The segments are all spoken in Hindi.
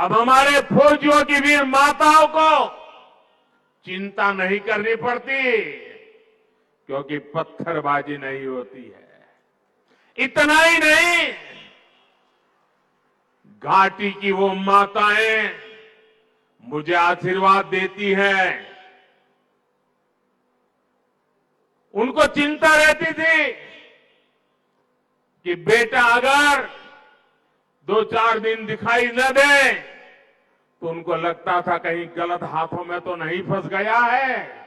अब हमारे फौजियों की वीर माताओं को चिंता नहीं करनी पड़ती, क्योंकि पत्थरबाजी नहीं होती है। इतना ही नहीं, घाटी की वो माताएं मुझे आशीर्वाद देती हैं। उनको चिंता रहती थी कि बेटा अगर 2-4 दिन दिखाई न दे तो उनको लगता था कहीं गलत हाथों में तो नहीं फंस गया है।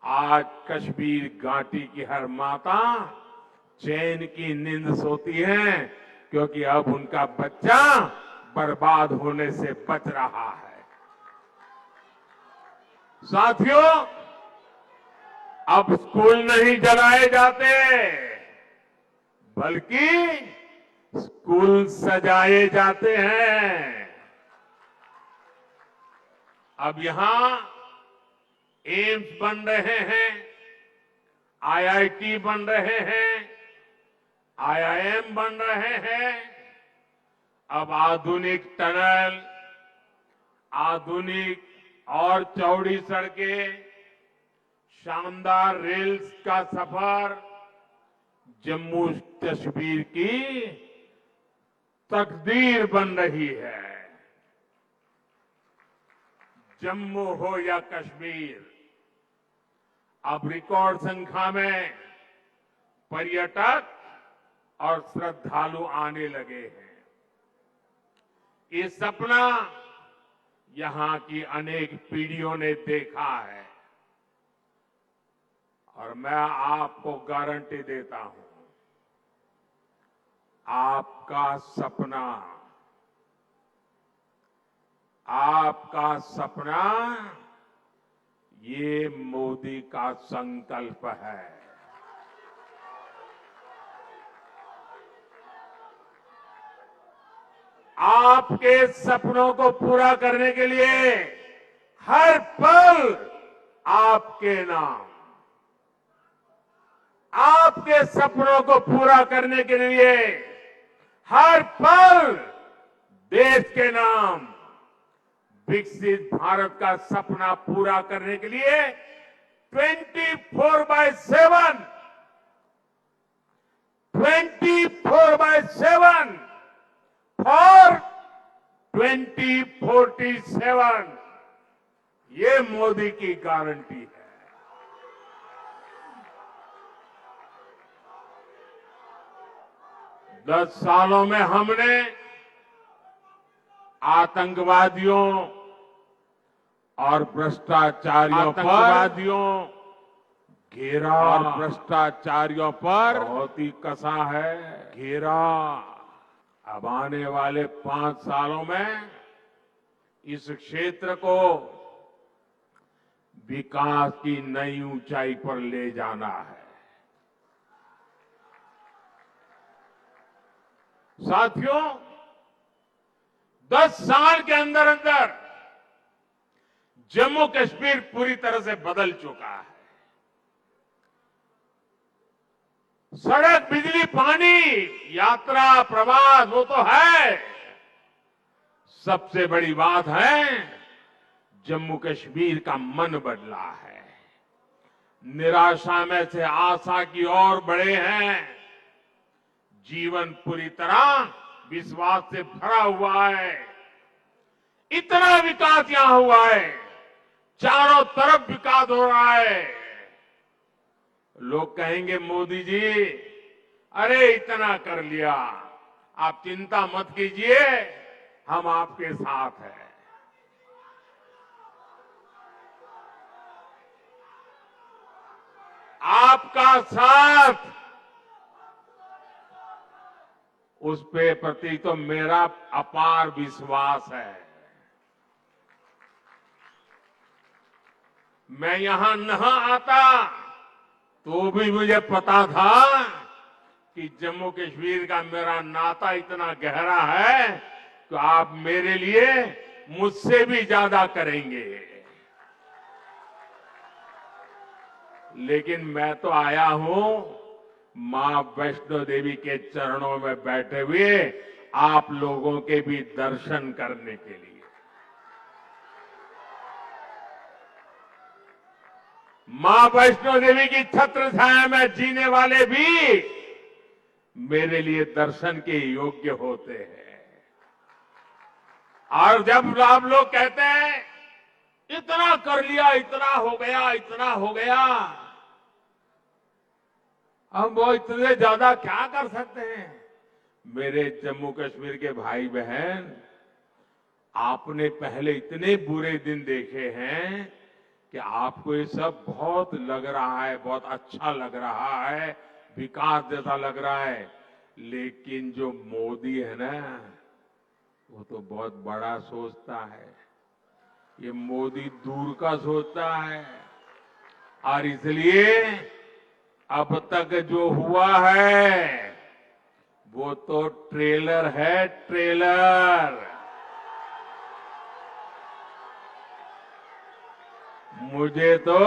आज कश्मीर घाटी की हर माता चैन की नींद सोती है, क्योंकि अब उनका बच्चा बर्बाद होने से बच रहा है। साथियों, अब स्कूल नहीं जलाए जाते, बल्कि स्कूल सजाए जाते हैं। अब यहां एम्स बन रहे हैं, आईआईटी बन रहे हैं, आईआईएम बन रहे हैं। अब आधुनिक टनल, आधुनिक और चौड़ी सड़कें, शानदार रेल का सफर जम्मू कश्मीर की तकदीर बन रही है। जम्मू हो या कश्मीर, अब रिकॉर्ड संख्या में पर्यटक और श्रद्धालु आने लगे हैं। ये सपना यहां की अनेक पीढ़ियों ने देखा है, और मैं आपको गारंटी देता हूं, आपका सपना ये मोदी का संकल्प है। आपके सपनों को पूरा करने के लिए हर पल आपके नाम, आपके सपनों को पूरा करने के लिए हर पल देश के नाम, विकसित भारत का सपना पूरा करने के लिए 24/7 और 2047 ये मोदी की गारंटी है। दस सालों में हमने आतंकवादियों और भ्रष्टाचारियों पर बहुत ही कसा है घेरा। अब आने वाले 5 सालों में इस क्षेत्र को विकास की नई ऊंचाई पर ले जाना है। साथियों, 10 साल के अंदर अंदर जम्मू कश्मीर पूरी तरह से बदल चुका है। सड़क, बिजली, पानी, यात्रा, प्रवास वो तो है, सबसे बड़ी बात है जम्मू कश्मीर का मन बदला है। निराशा में से आशा की ओर बढ़े हैं। जीवन पूरी तरह विश्वास से भरा हुआ है। इतना विकास यहां हुआ है, चारों तरफ विकास हो रहा है। लोग कहेंगे मोदी जी, अरे इतना कर लिया, आप चिंता मत कीजिए, हम आपके साथ हैं। आपका साथ, उस पे प्रति तो मेरा अपार विश्वास है। मैं यहां न आता तो भी मुझे पता था कि जम्मू कश्मीर का मेरा नाता इतना गहरा है तो आप मेरे लिए मुझसे भी ज्यादा करेंगे। लेकिन मैं तो आया हूं मां वैष्णो देवी के चरणों में बैठे हुए आप लोगों के भी दर्शन करने के लिए। मां वैष्णो देवी की छत्र छाया में जीने वाले भी मेरे लिए दर्शन के योग्य होते हैं। और जब आप लोग कहते हैं इतना कर लिया, इतना हो गया, इतना हो गया, अब वो इतने ज्यादा क्या कर सकते हैं? मेरे जम्मू कश्मीर के भाई बहन, आपने पहले इतने बुरे दिन देखे हैं कि आपको ये सब बहुत लग रहा है, बहुत अच्छा लग रहा है, विकास जैसा लग रहा है। लेकिन जो मोदी है ना, वो तो बहुत बड़ा सोचता है। ये मोदी दूर का सोचता है। और इसलिए अब तक जो हुआ है वो तो ट्रेलर है, ट्रेलर। मुझे तो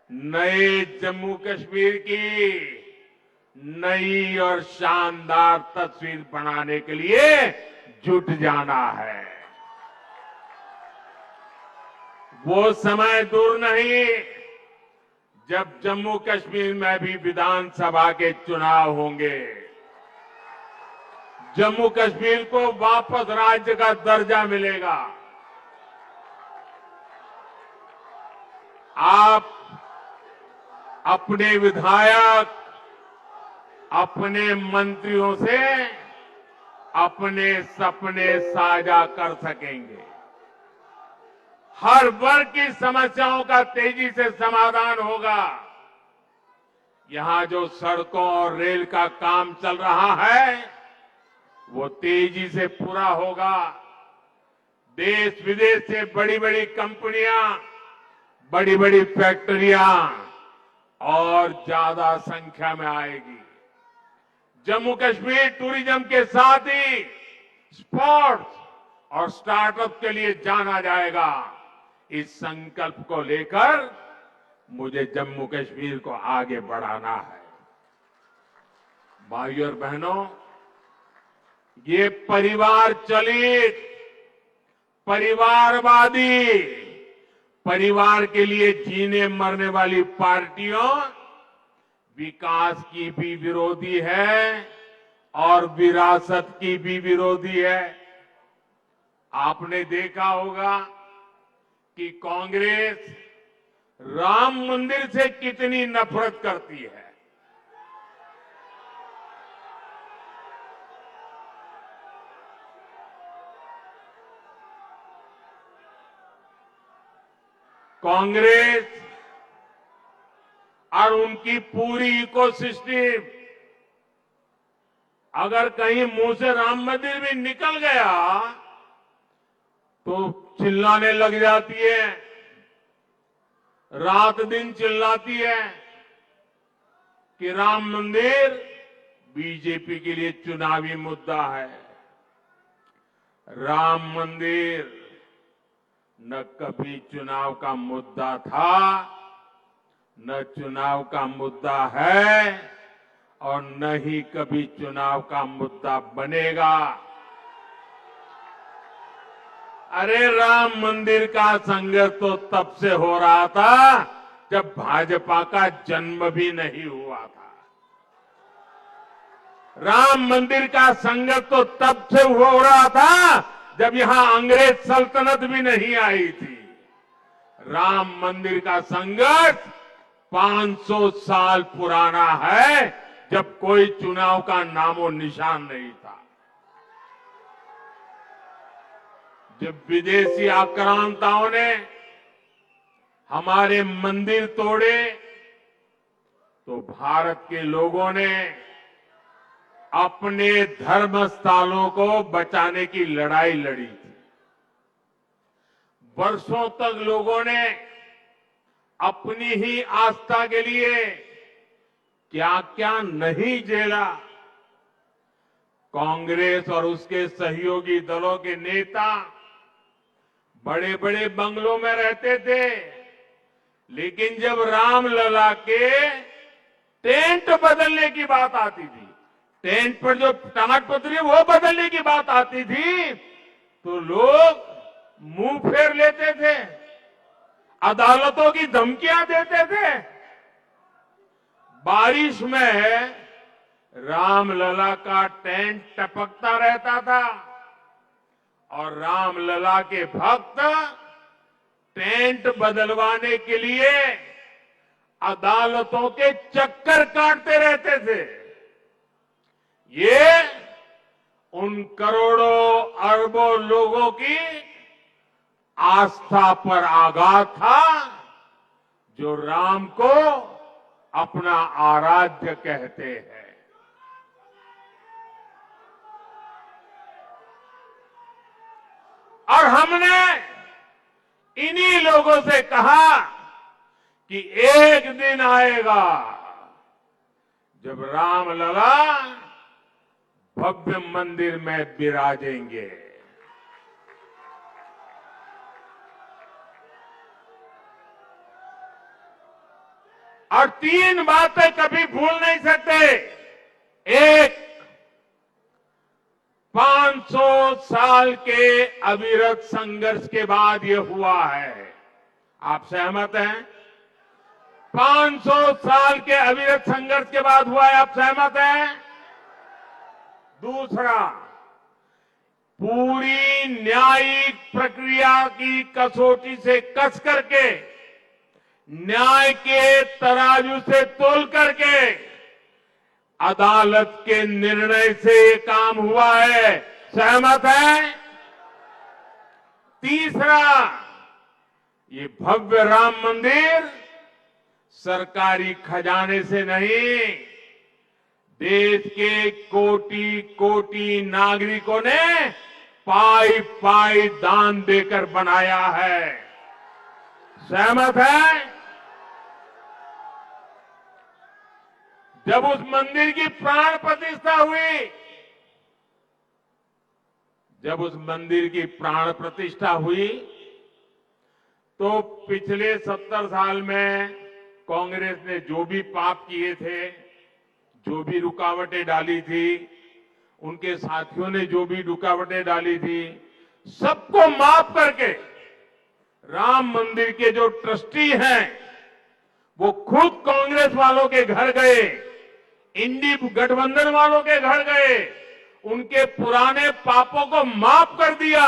नए जम्मू कश्मीर की नई और शानदार तस्वीर बनाने के लिए जुट जाना है। वो समय दूर नहीं जब जम्मू कश्मीर में भी विधानसभा के चुनाव होंगे। जम्मू कश्मीर को वापस राज्य का दर्जा मिलेगा। आप अपने विधायक, अपने मंत्रियों से अपने सपने साझा कर सकेंगे। हर वर्ग की समस्याओं का तेजी से समाधान होगा। यहां जो सड़कों और रेल का काम चल रहा है वो तेजी से पूरा होगा। देश विदेश से बड़ी बड़ी कंपनियां, बड़ी बड़ी फैक्ट्रियां और ज्यादा संख्या में आएगी। जम्मू कश्मीर टूरिज्म के साथ ही स्पोर्ट्स और स्टार्टअप के लिए जाना जाएगा। इस संकल्प को लेकर मुझे जम्मू कश्मीर को आगे बढ़ाना है। भाइयों और बहनों, ये परिवार चलित, परिवारवादी, परिवार के लिए जीने मरने वाली पार्टियों विकास की भी विरोधी है और विरासत की भी विरोधी है। आपने देखा होगा कि कांग्रेस राम मंदिर से कितनी नफरत करती है। कांग्रेस और उनकी पूरी इकोसिस्टम अगर कहीं मुंह से राम मंदिर भी निकल गया तो चिल्लाने लग जाती है, रात दिन चिल्लाती है कि राम मंदिर बीजेपी के लिए चुनावी मुद्दा है। राम मंदिर न कभी चुनाव का मुद्दा था, न चुनाव का मुद्दा है और न ही कभी चुनाव का मुद्दा बनेगा। अरे राम मंदिर का संघर्ष तो तब से हो रहा था जब भाजपा का जन्म भी नहीं हुआ था। राम मंदिर का संघर्ष तो तब से हो रहा था जब यहां अंग्रेज सल्तनत भी नहीं आई थी। राम मंदिर का संघर्ष 500 साल पुराना है, जब कोई चुनाव का नामो निशान नहीं था। जब विदेशी आक्रांताओं ने हमारे मंदिर तोड़े तो भारत के लोगों ने अपने धर्म स्थलों को बचाने की लड़ाई लड़ी थी। वर्षों तक लोगों ने अपनी ही आस्था के लिए क्या क्या नहीं झेला। कांग्रेस और उसके सहयोगी दलों के नेता बड़े बड़े बंगलों में रहते थे, लेकिन जब रामलला के टेंट बदलने की बात आती थी, टेंट पर जो टाट-पत्री वो बदलने की बात आती थी तो लोग मुंह फेर लेते थे, अदालतों की धमकियां देते थे। बारिश में रामलला का टेंट टपकता रहता था और रामलला के भक्त टेंट बदलवाने के लिए अदालतों के चक्कर काटते रहते थे। ये उन करोड़ों अरबों लोगों की आस्था पर आघात था जो राम को अपना आराध्य कहते हैं। और हमने इन्हीं लोगों से कहा कि एक दिन आएगा जब रामलला भव्य मंदिर में विराजेंगे। और तीन बातें कभी भूल नहीं सकते। एक, 500 साल के अविरत संघर्ष के बाद ये हुआ है। आप सहमत हैं? 500 साल के अविरत संघर्ष के बाद हुआ है। आप सहमत हैं? दूसरा, पूरी न्यायिक प्रक्रिया की कसौटी से कस करके, न्याय के तराजू से तोल करके अदालत के निर्णय से ये काम हुआ है। सहमत है? तीसरा, ये भव्य राम मंदिर सरकारी खजाने से नहीं, देश के कोटि कोटि नागरिकों ने पाई पाई दान देकर बनाया है। सहमत है? जब उस मंदिर की प्राण प्रतिष्ठा हुई, जब उस मंदिर की प्राण प्रतिष्ठा हुई तो पिछले 70 साल में कांग्रेस ने जो भी पाप किए थे, जो भी रुकावटें डाली थी, उनके साथियों ने जो भी रुकावटें डाली थी, सबको माफ करके राम मंदिर के जो ट्रस्टी हैं वो खुद कांग्रेस वालों के घर गए, इंडी गठबंधन वालों के घर गए, उनके पुराने पापों को माफ कर दिया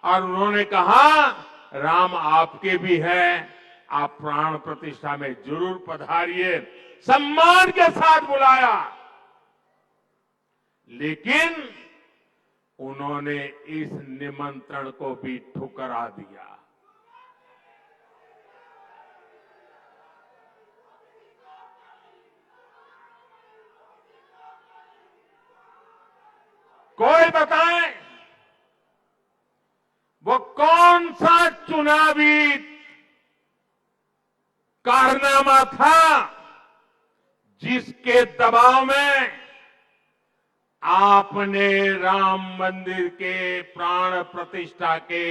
और उन्होंने कहा राम आपके भी हैं, आप प्राण प्रतिष्ठा में जरूर पधारिए। सम्मान के साथ बुलाया, लेकिन उन्होंने इस निमंत्रण को भी ठुकरा दिया। कोई बताए वो कौन सा चुनावी कारनामा था जिसके दबाव में आपने राम मंदिर के प्राण प्रतिष्ठा के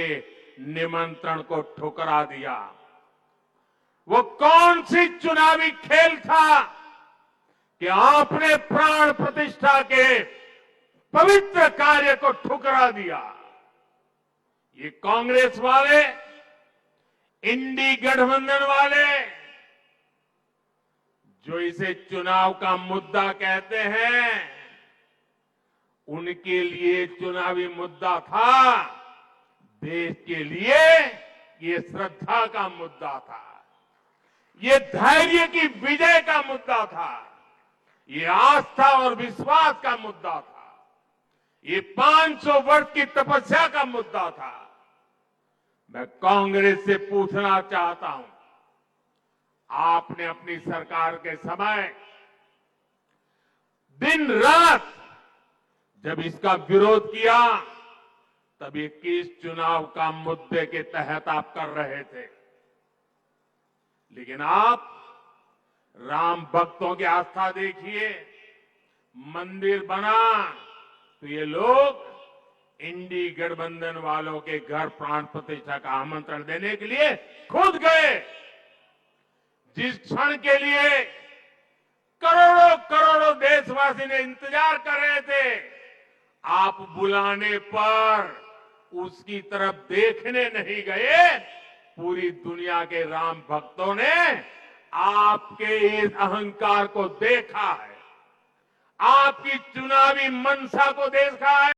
निमंत्रण को ठुकरा दिया? वो कौन सी चुनावी खेल था कि आपने प्राण प्रतिष्ठा के पवित्र कार्य को ठुकरा दिया? ये कांग्रेस वाले, इंडी गठबंधन वाले जो इसे चुनाव का मुद्दा कहते हैं, उनके लिए चुनावी मुद्दा था, देश के लिए ये श्रद्धा का मुद्दा था, ये धैर्य की विजय का मुद्दा था, ये आस्था और विश्वास का मुद्दा था, ये 500 वर्ष की तपस्या का मुद्दा था। मैं कांग्रेस से पूछना चाहता हूं, आपने अपनी सरकार के समय दिन रात जब इसका विरोध किया, तब ये किस चुनाव का मुद्दे के तहत आप कर रहे थे? लेकिन आप राम भक्तों की आस्था देखिए, मंदिर बना तो ये लोग इंडी गठबंधन वालों के घर प्राण प्रतिष्ठा का आमंत्रण देने के लिए खुद गए। जिस क्षण के लिए करोड़ों करोड़ों देशवासी ने इंतजार कर रहे थे। आप बुलाने पर उसकी तरफ देखने नहीं गए। पूरी दुनिया के राम भक्तों ने आपके इस अहंकार को देखा है, आपकी चुनावी मंशा को देखा है।